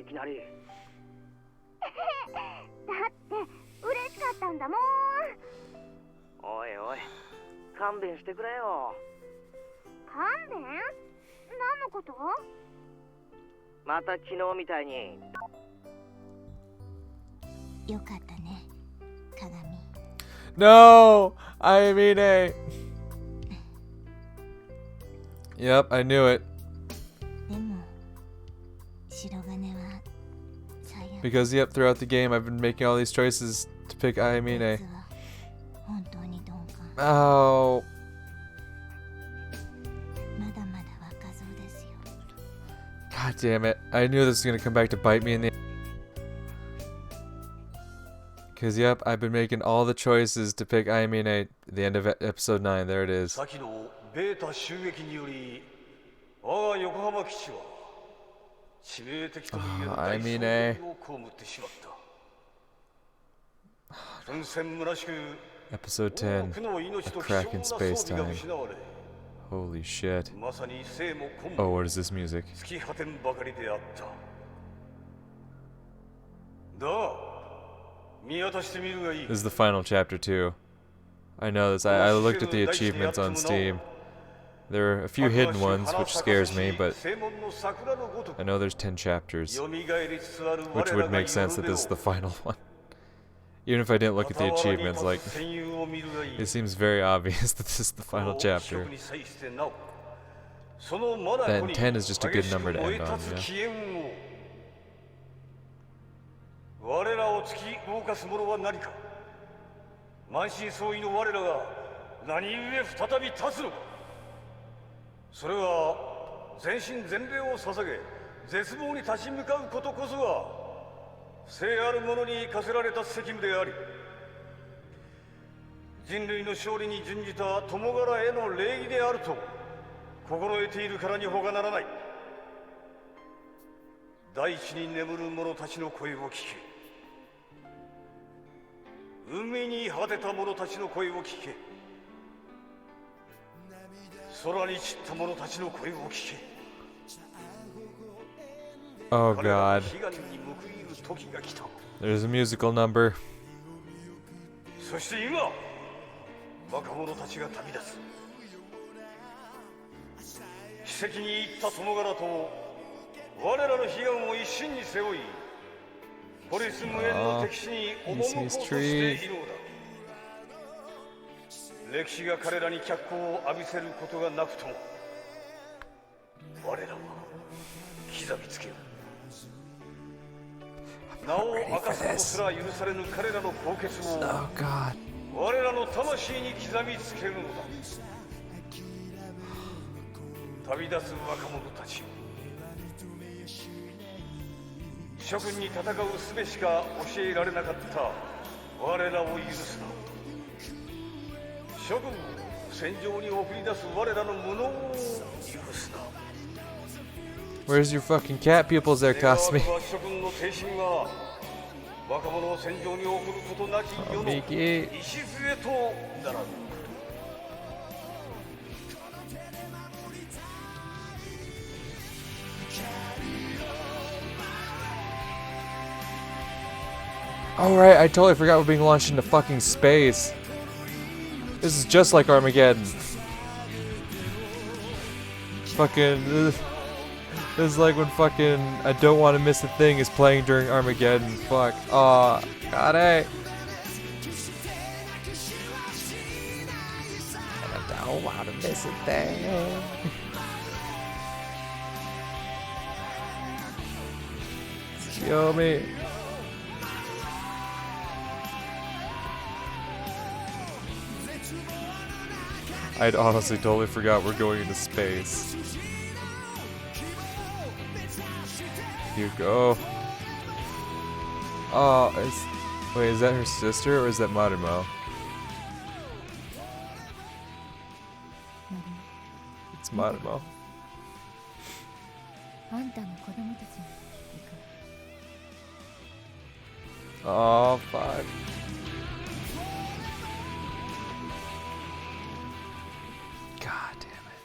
いきなり。だって嬉しかったんだもん。おいおい、勘弁してくれよ。勘弁？何のこと？また昨日みたいに。よかったね、鏡。No! I mean a. Yep, I knew it. でも白金は最悪。 Because, yep, throughout the game I've been making all these choices to pick I mean a. 本当に鈍感。 Oh. まだまだ若造ですよ。 God damn it. I knew this was gonna come back to bite me in the. Because, yep, I've been making all the choices to pick I mean a at the end of episode 9. There it is. I mean a. Episode 10. A crack in space-time. Holy shit. Oh, what is this music? This is the final chapter too. I know this. I looked at the achievements on Steam. There are a few hidden ones, which scares me, but I know there's 10 chapters, which would make sense that this is the final one. Even if I didn't look at the achievements, like, it seems very obvious that this is the final chapter. And 10 is just a good number to end on, yeah. 我らを突き動かすものは何か。満身創痍の我らが何故再び立つのか。それは全身全霊を捧げ絶望に立ち向かうことこそが生ある者に課せられた責務であり、人類の勝利に準じた友柄への礼儀であると心得ているからに他ならない。大地に眠る者たちの声を聞け。海に果てた者たちの声を聞け。空に散った者たちの声を聞け。 Oh god. There's a musical number. そして今、若者たちが旅立つ。奇跡に行った友柄と我らの悲願を一身に背負い、ポリス無縁の敵地に赴こうとしているのだ。歴史が彼らに脚光を浴びせることがなくとも、我らは刻みつけよう。名を明かすことすら許されぬ彼らの高潔を我らの魂に刻みつけるのだ。旅立つ若者たちよ、諸君に戦う術しか教えられなかった我らを許すな。諸君を戦場に送り出す我らの無能を許すな。 Where's your fucking cat pupils there, Cosme? 諸君の精神が若者を戦場に送ることなき世の礎とならぬ。 Oh right, I totally forgot we're being launched into fucking space. This is just like Armageddon. Fucking... This is like when fucking I Don't Want to Miss a Thing is playing during Armageddon. Fuck. Aw, God, hey. I don't want to miss a thing. Kill me. I'd honestly totally forgot we're going into space. Here you go. Oh, wait, is that her sister or is that Marumo? It's Marumo. Oh, fuck. God damn it.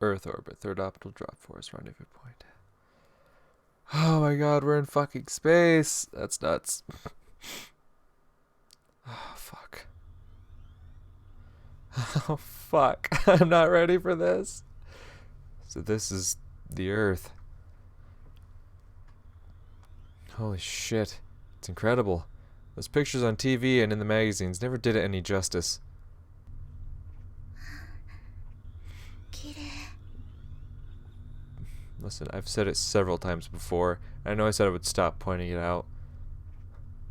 Earth orbit. Third optical drop force rendezvous point. Oh my god, we're in fucking space. That's nuts. Oh, fuck. Oh, fuck. I'm not ready for this. So this is the Earth. Holy shit. It's incredible. Those pictures on TV and in the magazines never did it any justice. Listen, I've said it several times before. I know I said I would stop pointing it out.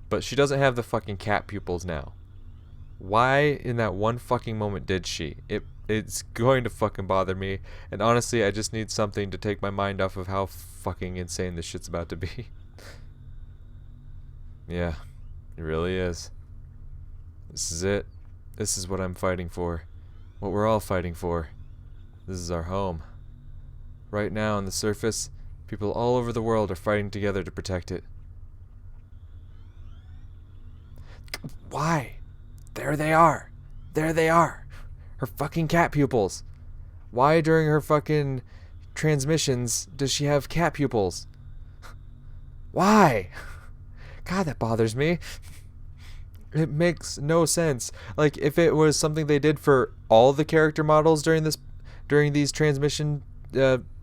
But she doesn't have the fucking cat pupils now. Why in that one fucking moment did she? It's going to fucking bother me. And honestly, I just need something to take my mind off of how fucking insane this shit's about to be. Yeah, it really is. This is it. This is what I'm fighting for. What we're all fighting for. This is our home. Right now on the surface, people all over the world are fighting together to protect it. Why? There they are. There they are. Her fucking cat pupils. Why during her fucking transmissions does she have cat pupils? Why? God, that bothers me. It makes no sense. Like, if it was something they did for all the character models during these transmission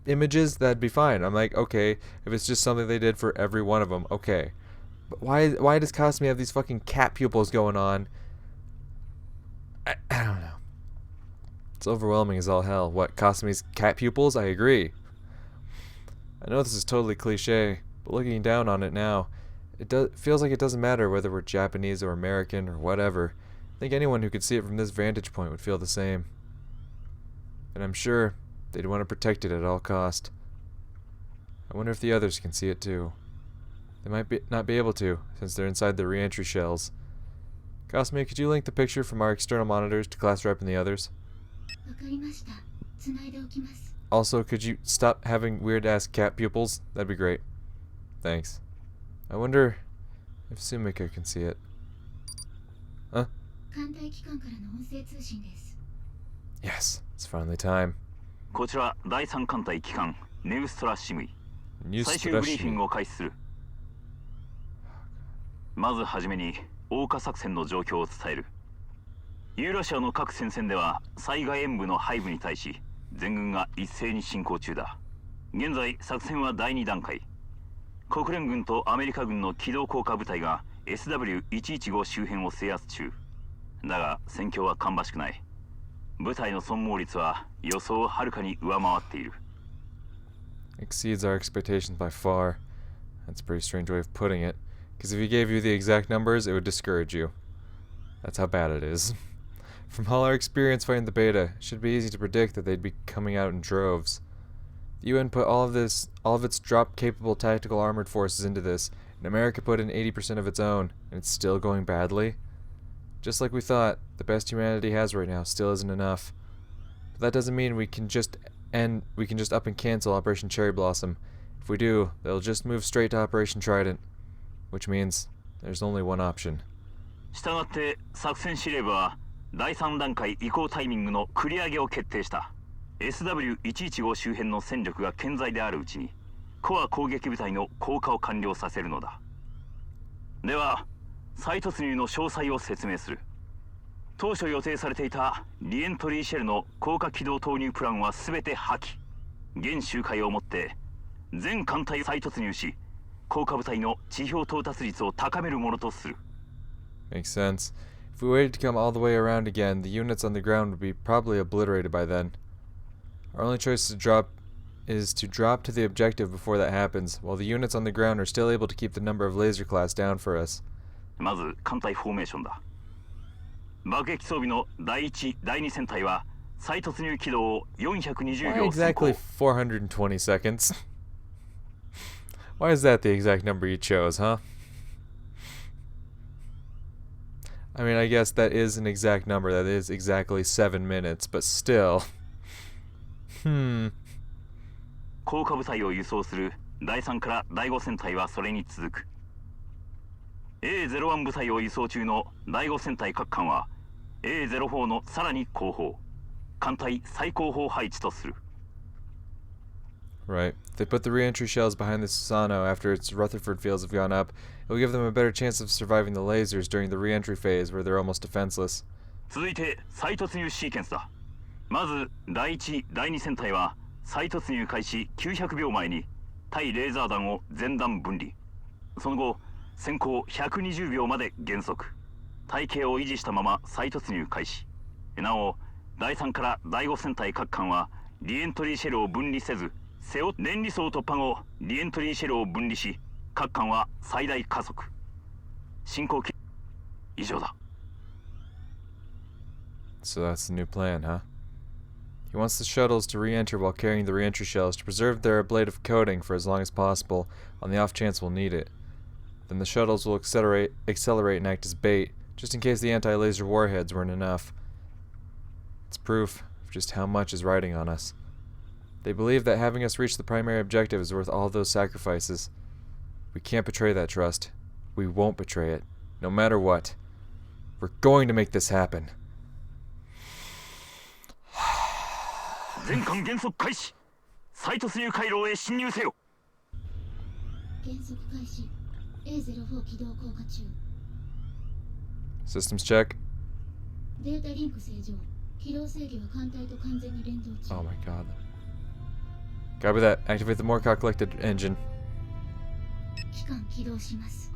images, that'd be fine. I'm like, okay, if it's just something they did for every one of them, okay. But why does Kasumi have these fucking cat pupils going on? I don't know. It's overwhelming as all hell. What, Kasumi's cat pupils? I agree. I know this is totally cliche, but looking down on it now, feels like it doesn't matter whether we're Japanese or American or whatever. I think anyone who could see it from this vantage point would feel the same. And I'm sure they'd want to protect it at all cost. I wonder if the others can see it too. They might not be able to, since they're inside the re-entry shells. Kasumi, could you link the picture from our external monitors to class rep and the others? Also, could you stop having weird-ass cat pupils? That'd be great. Thanks. I wonder if Sumika can see it. Huh? Yes, it's finally time. こちら第3艦隊機関ネウストラシムイ最終ブリーフィングを開始する。まずはじめに欧化作戦の状況を伝える。ユーラシアの各戦線では災害援部の背部に対し全軍が一斉に進行中だ。現在作戦は第2段階。国連軍とアメリカ軍の機動降下部隊が SW115 周辺を制圧中。だが戦況は芳しくない。部隊の損耗率は予想をはるかに上回っている。Exceeds our expectations by far. That's a pretty strange way of putting it. Because if he gave you the exact numbers, it would discourage you. That's how bad it is. From all our experience fighting the beta, it should be easy to predict that they'd be coming out in droves. The UN put all of its drop-capable tactical armored forces into this, and America put in 80% of its own, and it's still going badly. Just like we thought, the best humanity has right now still isn't enough. But that doesn't mean we can just up and cancel Operation Cherry Blossom. If we do, they'll just move straight to Operation Trident. Which means there's only one option. したがって作戦司令部は第3段階移行タイミングの繰り上げを決定した。SW115 周辺の戦力が健在であるうちにコア攻撃部隊の降下を完了させるのだ。では再突入の詳細を説明する。当初予定されていたリエントリーシェルの降下機動投入プランは全て破棄。現周回をもって全艦隊再突入し降下部隊の地表到達率を高めるものとする。Makes sense. If we waited to come all the way around again, the units on the ground would be probably obliterated by then. Our only choice is to drop to the objective before that happens, while the units on the ground are still able to keep the number of laser class down for us. まず艦隊フォーメーションだ。爆撃装備の第1、第2戦隊は再突入軌道を420 Why 秒 exactly 420 seconds? Why is that the exact number you chose, huh? I mean, I guess that is an exact number. That is exactly 7 minutes, but still. 降下部隊を輸送する第3から第5戦隊はそれに続く。A01 部隊を輸送中の第5戦隊各艦は A04 のさらに後方艦隊最後方配置とする。Right. If they put the re-entry shells behind the Susano after its Rutherford fields have gone up, it will give them a better chance of surviving the lasers during the re-entry phase where they're almost defenseless. 続いて再突入シーケンスだ。まず第1、第2戦隊は再突入開始900秒前に対レーザー弾を全弾分離。その後先行120秒まで減速。体型を維持したまま再突入開始。なお第3から第5戦隊各艦はリエントリーシェルを分離せず、電離層突破後リエントリーシェルを分離し、各艦は最大加速。進行期以上だ。So that's the new plan, huh? He wants the shuttles to re-enter while carrying the re-entry shells to preserve their ablative coating for as long as possible, on the off chance we'll need it. Then the shuttles will accelerate and act as bait, just in case the anti-laser warheads weren't enough. It's proof of just how much is riding on us. They believe that having us reach the primary objective is worth all those sacrifices. We can't betray that trust. We won't betray it, no matter what. We're going to make this happen. 全艦減速開始。再突入回廊へ進入せよ。減速開始。A04 起動降下中。 Systems check. データリンク正常。起動制御は艦隊と完全に連動中。 Oh my god. Copy that. Activate the Moorcock collected engine. 機関起動します。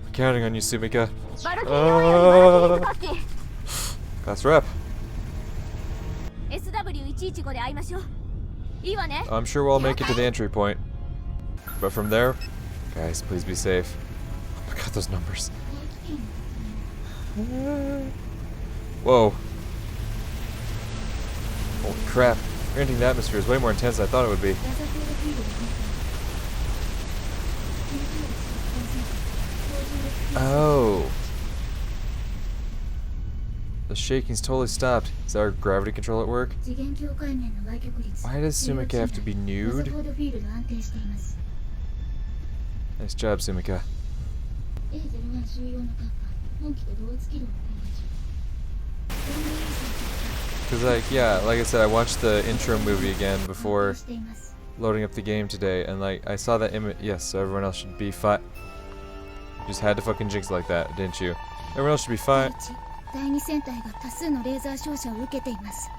I'm counting on you, Sumika. バルキリーオンバルキリーClass rep. SW115 で会いましょう。いいわね。 I'm sure we'll all make it to the entry point. But from there, guys, please be safe. Oh my god, those numbers. Whoa. Holy crap. Entering the atmosphere is way more intense than I thought it would be. Oh. The shaking's totally stopped. Is our gravity control at work? Why does Sumika have to be nude? Nice job, Sumika. Cause like I said, I watched the intro movie again before loading up the game today, and like I saw that image. Yes, so everyone else should be fine. You just had to fucking jinx it like that, didn't you? Everyone else should be fine. 第2戦隊が多数のレーザー照射を受けています。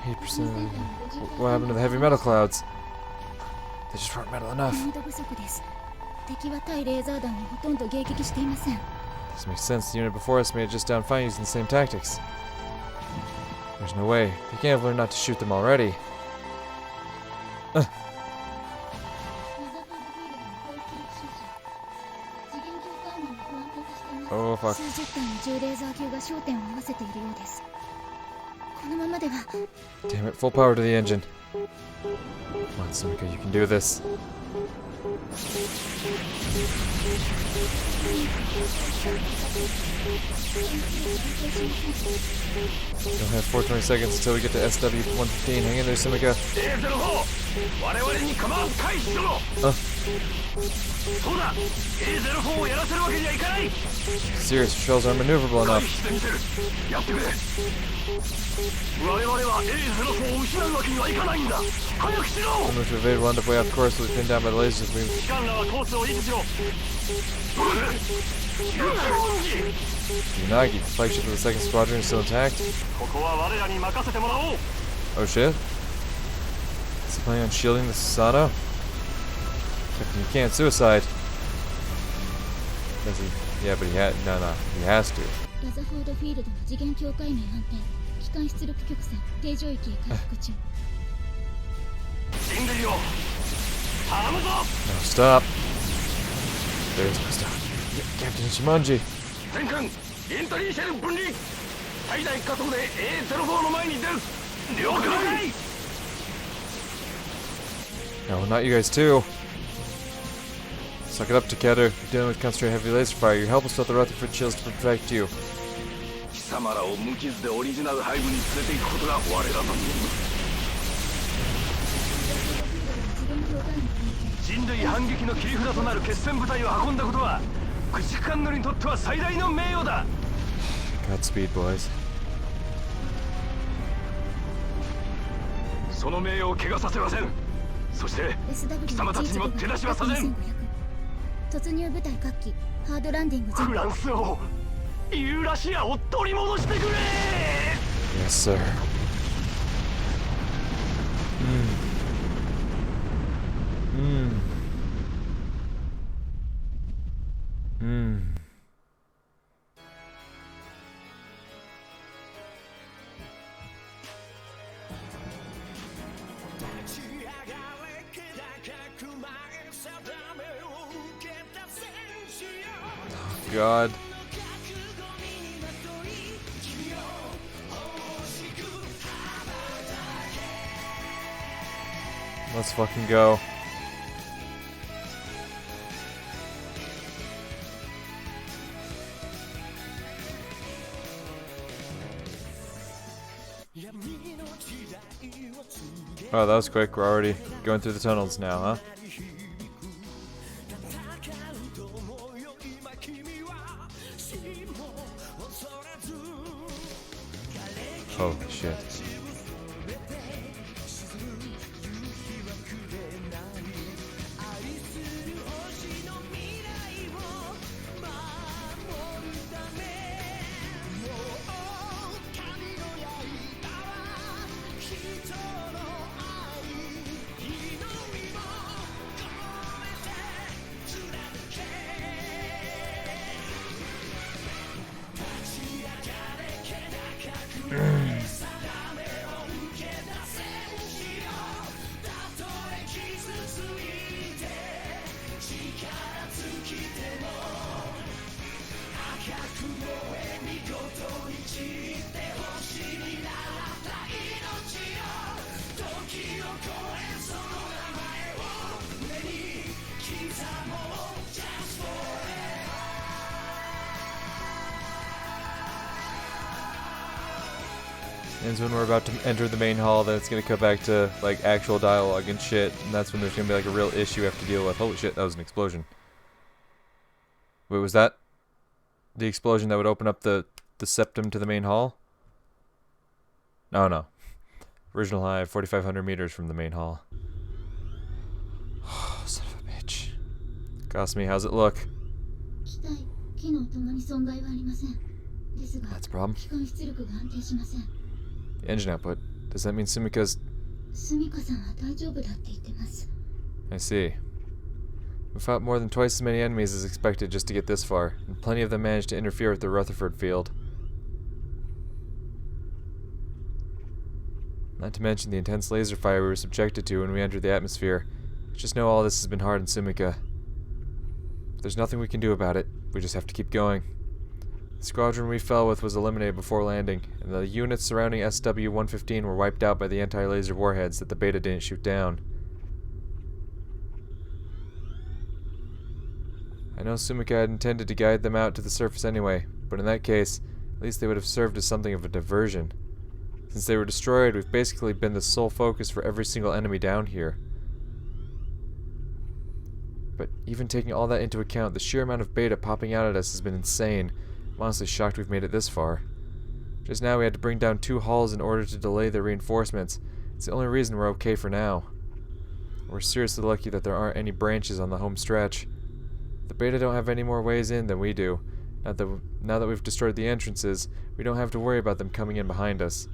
8%. What happened to the heavy metal clouds? They just weren't metal enough. 不足です。敵は対レーザー弾をほとんど迎撃していません。 This makes sense. The unit before us made it just down fine using the same tactics. There's no way. They can't have learned not to shoot them already. Oh fuck. 数十体の重レーザー級が焦点を合わせているようです。このままでは。 Damn it, full power to the engine. Come on, Sumika, you can do this. You'll have 420 seconds until we get to SW-115. Hang in there, Sumika. Serious, shells aren't maneuverable enough. The move to evade will end up way off course, we'll be pinned down by the lasers if we... Unagi, the flagship of the 2nd Squadron, is still intact. Oh shit. Is he planning on shielding the Susano? Captain, you can't suicide. Does he? Yeah, but he had... No, he has to. ラザフォードフィールドの次元境界面安定。機関出力曲線、定常域へ回復中。 No, stop. There's no stop. Captain Shimanji. No, not you guys too. Suck it up, Takeru. You're dealing with concentrated heavy laser fire. You're helpless without the Rutherford shields to protect you. 駆逐艦乗りにとっては最大の名誉だ。 Godspeed, boys. その名誉を怪我させません。そして貴様たちにも手出しはさせん。突入部隊各機ハードランディング準備。フランスをユーラシアを取り戻してくれ。 Yes, sir. God. Let's fucking go. Oh, that was quick. We're already going through the tunnels now, huh? Holy shit. And when we're about to enter the main hall, then it's gonna cut back to like actual dialogue and shit, and that's when there's gonna be like a real issue we have to deal with. Holy shit, that was an explosion. Wait, was that the explosion that would open up the septum to the main hall? No. Original hive, 4,500 meters from the main hall. Oh, son of a bitch. Cosme, how's it look? That's a problem. The engine output. Does that mean Sumika's... I see. We fought more than twice as many enemies as expected just to get this far, and plenty of them managed to interfere with the Rutherford field. Not to mention the intense laser fire we were subjected to when we entered the atmosphere. Just know all this has been hard on Sumika. There's nothing we can do about it. We just have to keep going. The squadron we fell with was eliminated before landing, and the units surrounding SW-115 were wiped out by the anti-laser warheads that the Beta didn't shoot down. I know Sumika had intended to guide them out to the surface anyway, but in that case, at least they would have served as something of a diversion. Since they were destroyed, we've basically been the sole focus for every single enemy down here. But even taking all that into account, the sheer amount of Beta popping out at us has been insane. I'm honestly shocked we've made it this far. Just now we had to bring down 2 hulls in order to delay the reinforcements. It's the only reason we're okay for now. We're seriously lucky that there aren't any branches on the home stretch. The Beta don't have any more ways in than we do. Now that we've destroyed the entrances, we don't have to worry about them coming in behind us.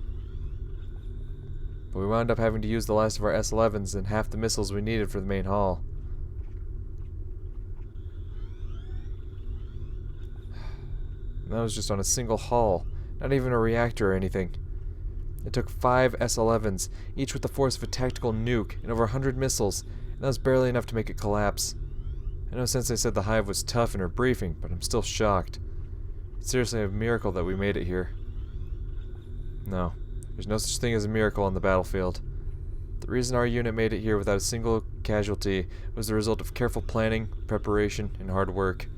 But we wound up having to use the last of our S-11s and half the missiles we needed for the main hall. And that was just on a single hull, not even a reactor or anything. It took 5 S-11s, each with the force of a tactical nuke, and over 100 missiles, and that was barely enough to make it collapse. I know Sensei said the hive was tough in her briefing, but I'm still shocked. It's seriously a miracle that we made it here. No, there's no such thing as a miracle on the battlefield. The reason our unit made it here without a single casualty was the result of careful planning, preparation, and hard work.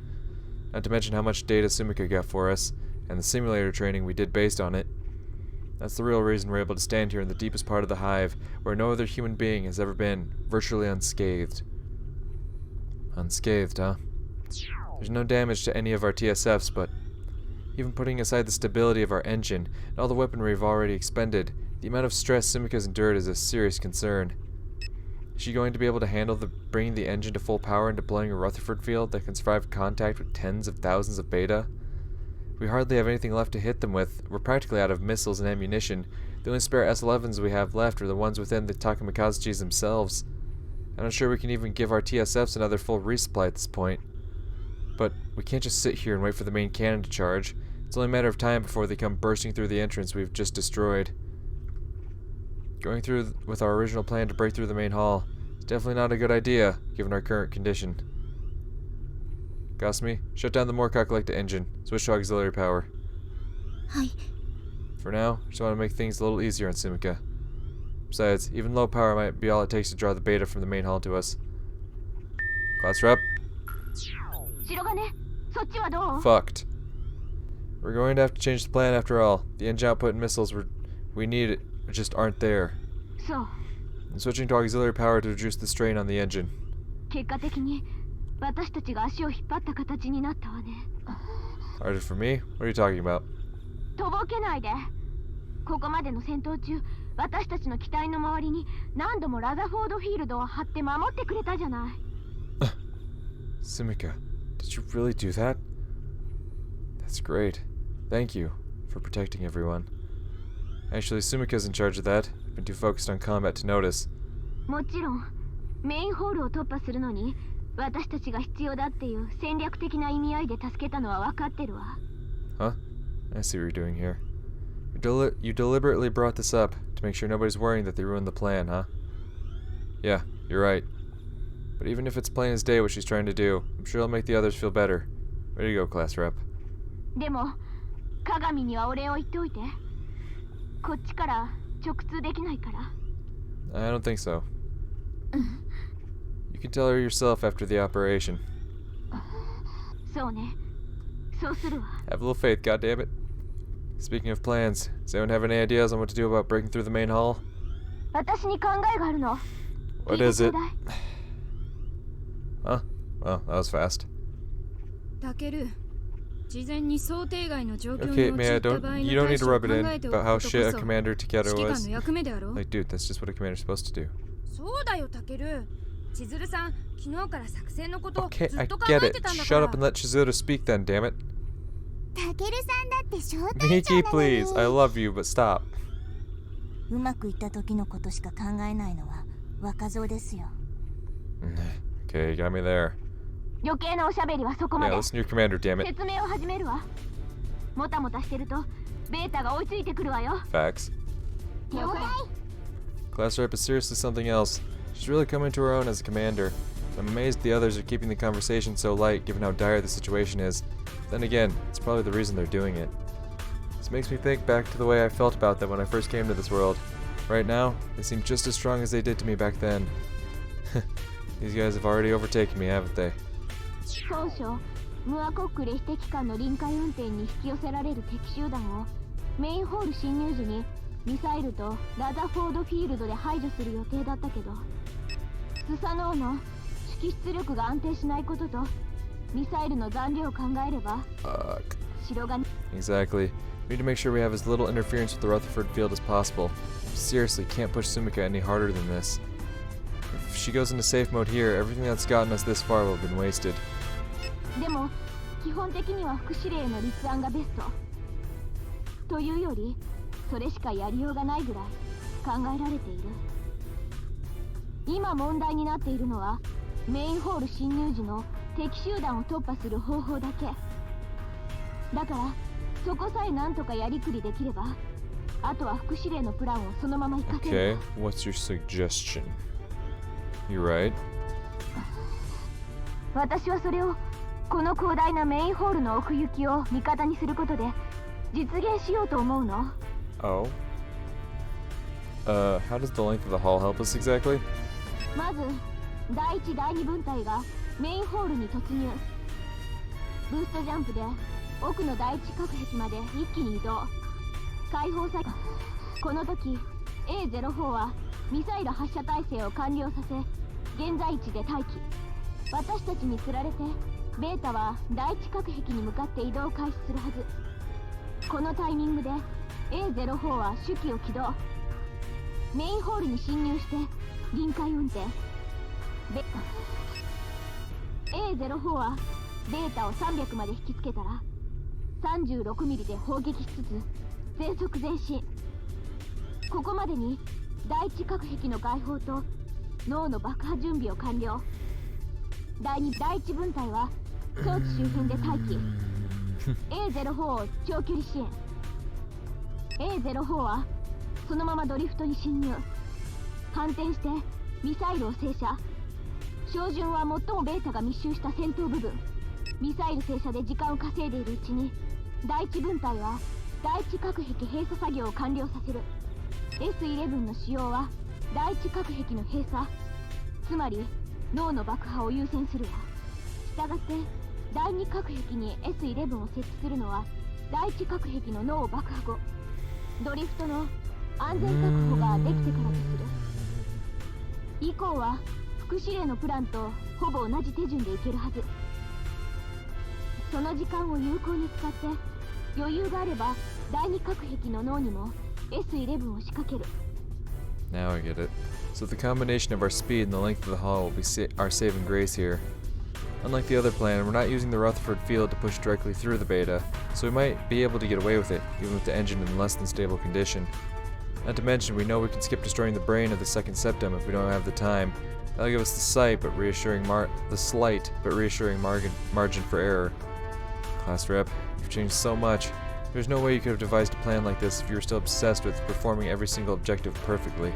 Not to mention how much data Sumika got for us, and the simulator training we did based on it. That's the real reason we're able to stand here in the deepest part of the hive, where no other human being has ever been, virtually unscathed. Unscathed, huh? There's no damage to any of our TSFs, but even putting aside the stability of our engine and all the weaponry we've already expended, the amount of stress Sumika's endured is a serious concern. Is she going to be able to handle bringing the engine to full power and deploying a Rutherford field that can survive contact with tens of thousands of beta? We hardly have anything left to hit them with. We're practically out of missiles and ammunition. The only spare S-11s we have left are the ones within the Takamikazes themselves. I'm not sure we can even give our TSFs another full resupply at this point. But we can't just sit here and wait for the main cannon to charge. It's only a matter of time before they come bursting through the entrance we've just destroyed. Going through with our original plan to break through the main hall is definitely not a good idea, given our current condition. Gasmi, shut down the Moorcock-Lecta engine. Switch to auxiliary power. Hi. For now, just want to make things a little easier on Sumika. Besides, even low power might be all it takes to draw the beta from the main hall to us. Class rep. Fucked. We're going to have to change the plan after all. The engine output and missiles we need just aren't there. So. I'm switching to auxiliary power to reduce the strain on the engine. Harder for me? What are you talking about? Sumika, did you really do that? That's great. Thank you for protecting everyone. Actually, Sumika's in charge of that. I've been too focused on combat to notice. Huh? I see what you're doing here. You deliberately brought this up to make sure nobody's worrying that they ruined the plan, huh? Yeah, you're right. But even if it's plain as day what she's trying to do, I'm sure it'll make the others feel better. Way to go, class rep. I don't think so. You can tell her yourself after the operation. Have a little faith, goddammit. Speaking of plans, does anyone have any ideas on what to do about breaking through the main hall? What is it? Huh? Well, that was fast. Okay, Mia, you don't need to rub it in about how shit a commander Takeru was. Like, dude, that's just what a commander's supposed to do. Okay, I get it. Shut up and let Chizuru speak then, damn it. Miki, please. I love you, but stop. Okay, you got me there. Yeah, listen to your commander, damn it. Facts. Class rep is seriously something else. She's really coming to her own as a commander. I'm amazed the others are keeping the conversation so light given how dire the situation is. Then again, it's probably the reason they're doing it. This makes me think back to the way I felt about them when I first came to this world. Right now, they seem just as strong as they did to me back then. These guys have already overtaken me, haven't they? Exactly. We need to make sure we have as little interference with the Rutherford field as possible. We seriously can't push Sumika any harder than this. If she goes into safe mode here, everything that's gotten us this far will have been wasted. Okay, what's your suggestion? You're right. How does the length of the hall help us exactly? ベータは第一核壁に向かって移動を開始するはず。このタイミングで A04 は主機を起動。メインホールに侵入して臨界運転。A04 はベータを300まで引きつけたら36ミリで砲撃しつつ全速前進。ここまでに第一核壁の解放と脳の爆破準備を完了。第一分隊は装置周辺で待機。A04 を長距離支援。A04 はそのままドリフトに侵入。反転してミサイルを照射。照準は最もベータが密集した先頭部分。ミサイル照射で時間を稼いでいるうちに第一分隊は第一核壁閉鎖作業を完了させる。 S11 の使用は第一核壁の閉鎖、つまり脳の爆破を優先するわ。したがって第二核壁に S11 を設置するのは第一核壁の脳を爆破後ドリフトの安全確保ができてからとする。以降は副司令のプランとほぼ同じ手順でいけるはず。その時間を有効に使って余裕があれば第二核壁の脳にも S11 を仕掛ける。 Now I get it. So the combination of our speed and the length of the hull will be our saving grace here. Unlike the other plan, we're not using the Rutherford field to push directly through the beta, so we might be able to get away with it, even with the engine in less than stable condition. Not to mention, we know we can skip destroying the brain of the second septum if we don't have the time. That'll give us the slight but reassuring margin for error. Class Rep, you've changed so much. There's no way you could have devised a plan like this if you were still obsessed with performing every single objective perfectly.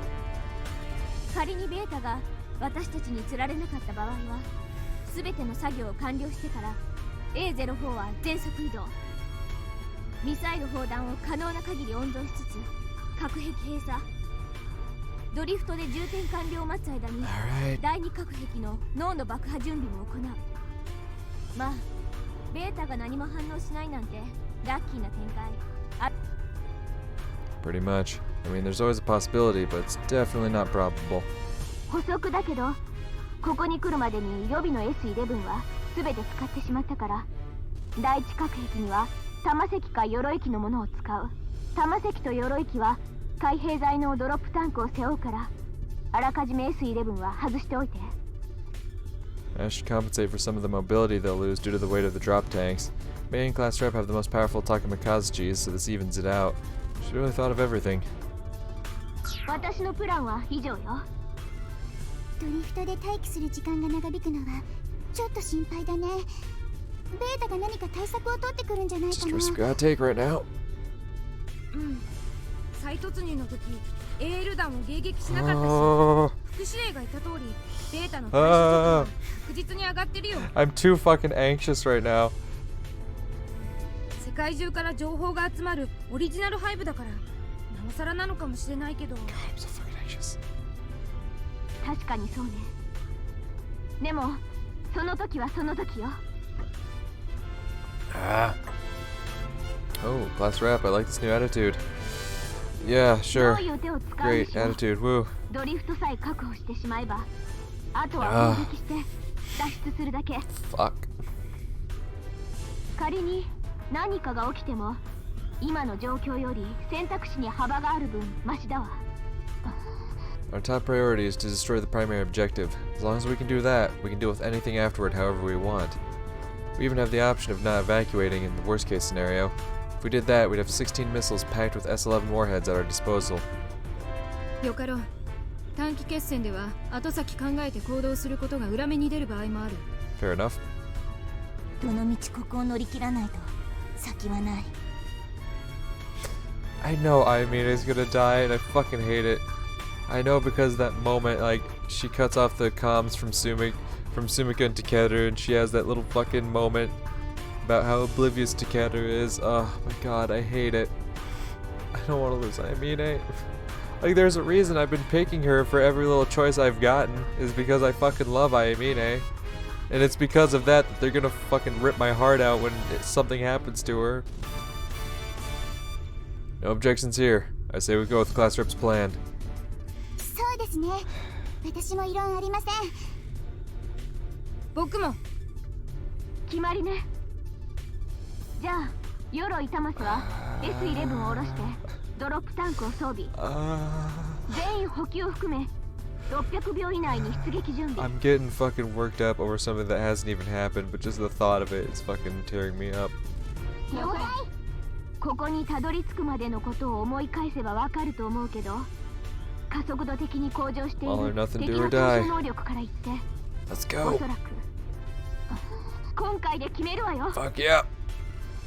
仮にベータが私たちに釣られなかった場合は全ての作業を完了してから A04 は全速移動。ミサイル砲弾を可能な限り温存しつつ核壁閉鎖。ドリフトで充填完了を待つ間に第二核壁の脳の爆破準備も行う。まあベータが何も反応しないなんてラッキーな展開。Pretty much. I mean, there's always a possibility, but it's definitely not probable. 補足だけどここに来るまでに予備の S11 は全て使ってしまったから、第一核壁には弾石か鎧機のものを使う。弾石と鎧機は開閉剤のドロップタンクを背負うから、あらかじめ S11 は外しておいて。I should compensate for some of the mobility they'll lose due to the weight of the drop tanks. Main class rep have the most powerful Takamikazes, so this evens it out. She really thought of everything. 私のプランは以上よ。ドリフトで待機する時間が長引くのはちょっと心配だね。ベータが何か対策を取ってくるんじゃないか Just な。 risk we gotta take right now. 再突入の時 AL 弾を迎撃しなかったし、 Oh, 副司令が言った通りベータの対処速度は確実に上がってるよ。 I'm too fucking anxious right now. 世界中から情報が集まるオリジナルハイブだからなおさらなのかもしれないけど。 God, I'm so fucking anxious. 確かにそうね。でもその時はその時よ。 Ah. Oh, class rep, I like this new attitude. Yeah, sure. どういう手を使う Great でしょう。 attitude, woo. ドリフトさえ確保してしまえば、あとは攻撃して脱出するだけ。 Fuck. 仮に何かが起きても今の状況より選択肢に幅がある分マシだわ。 Our top priority is to destroy the primary objective. As long as we can do that, we can deal with anything afterward however we want. We even have the option of not evacuating in the worst case scenario. If we did that, we'd have 16 missiles packed with S-11 warheads at our disposal. よかろう。短期決戦では後先考えて行動することが裏目に出る場合もある。 Fair enough. どの道ここを乗り切らないと先はない。 I know Ayamina's gonna die and I fucking hate it. I know because that moment, like, she cuts off the comms from Sumika and Takeda, and she has that little fucking moment about how oblivious Takeda is. Oh my god, I hate it. I don't want to lose Ayamine. Like, there's a reason I've been picking her for every little choice I've gotten, is because I fucking love Ayamine. And it's because of that they're gonna fucking rip my heart out when something happens to her. No objections here. I say we go with Class Rep's plan. そうですね。私も異論ありません。僕も。決まりね。じゃあ鎧タマスは S11 を下ろしてドロップタンクを装備。全員補給を含め600秒以内に出撃準備。 I'm getting fucking worked up over something that hasn't even happened, but just the thought of it is fucking tearing me up. 了解。ここにたどり着くまでのことを思い返せばわかると思うけど、加速度的に向上してい All or る nothing, 敵 do の or 投 die. 射能力から言って Let's お go. そらく今回で決めるわよ。 Fuck yeah.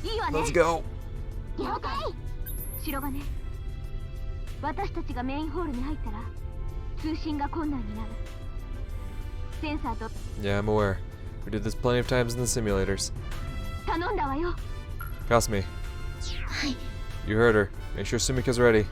いいわね。 Let's go. 了解。白金、私たちがメインホールに入ったら通信が困難になる。センサーと Yeah, I'm aware. We did this plenty of times in the simulators. 頼んだわよ。 Kasumi. You heard her. Make sure Sumika's ready.